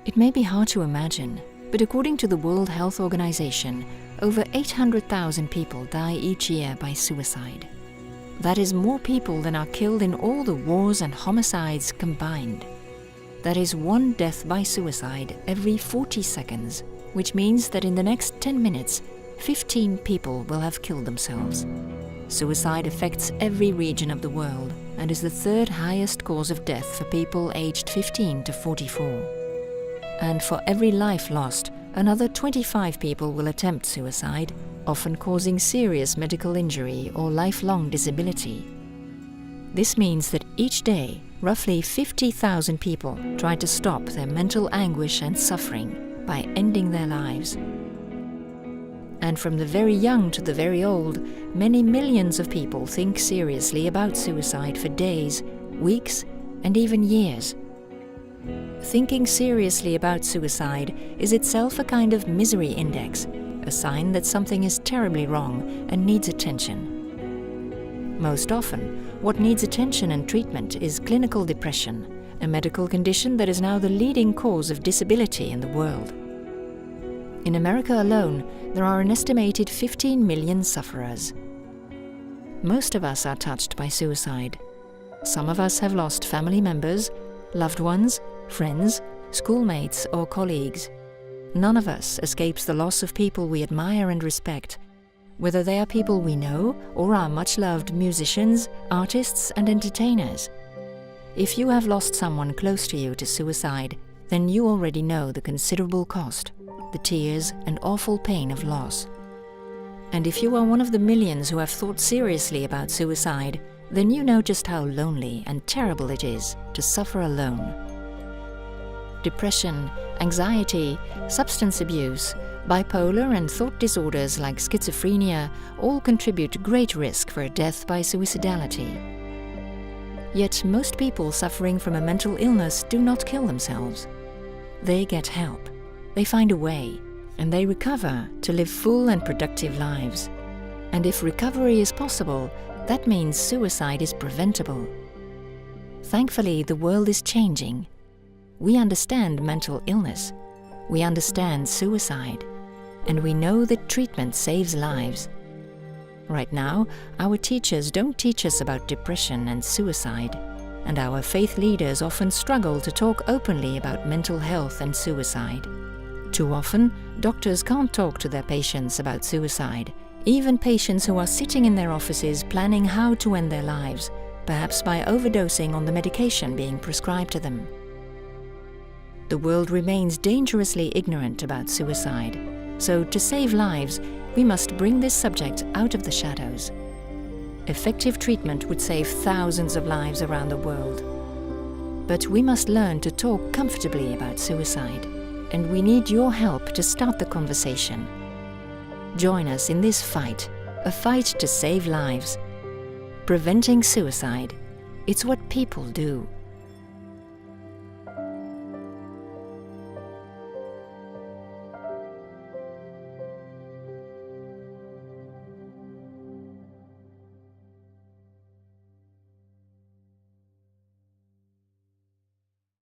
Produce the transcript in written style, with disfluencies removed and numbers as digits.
It may be hard to imagine, but according to the World Health Organization, over 800,000 people die each year by suicide. That is more people than are killed in all the wars and homicides combined. That is one death by suicide every 40 seconds, which means that in the next 10 minutes, 15 people will have killed themselves. Suicide affects every region of the world and is the third highest cause of death for people aged 15 to 44. And for every life lost, another 25 people will attempt suicide, often causing serious medical injury or lifelong disability. This means that each day, roughly 50,000 people try to stop their mental anguish and suffering by ending their lives. And from the very young to the very old, many millions of people think seriously about suicide for days, weeks, and even years. Thinking seriously about suicide is itself a kind of misery index, a sign that something is terribly wrong and needs attention. Most often, what needs attention and treatment is clinical depression, a medical condition that is now the leading cause of disability in the world. In America alone, there are an estimated 15 million sufferers. Most of us are touched by suicide. Some of us have lost family members, loved ones, friends, schoolmates or colleagues. None of us escapes the loss of people we admire and respect, whether they are people we know or are much-loved musicians, artists and entertainers. If you have lost someone close to you to suicide, then you already know the considerable cost, the tears and awful pain of loss. And if you are one of the millions who have thought seriously about suicide, then you know just how lonely and terrible it is to suffer alone. Depression, anxiety, substance abuse, bipolar and thought disorders like schizophrenia all contribute to great risk for a death by suicidality. Yet most people suffering from a mental illness do not kill themselves. They get help, they find a way, and they recover to live full and productive lives. And if recovery is possible, that means suicide is preventable. Thankfully, the world is changing. We understand mental illness, we understand suicide, and we know that treatment saves lives. Right now, our teachers don't teach us about depression and suicide, and our faith leaders often struggle to talk openly about mental health and suicide. Too often, doctors can't talk to their patients about suicide, even patients who are sitting in their offices planning how to end their lives, perhaps by overdosing on the medication being prescribed to them. The world remains dangerously ignorant about suicide, so to save lives, we must bring this subject out of the shadows. Effective treatment would save thousands of lives around the world. But we must learn to talk comfortably about suicide, and we need your help to start the conversation. Join us in this fight, a fight to save lives. Preventing suicide, it's what people do.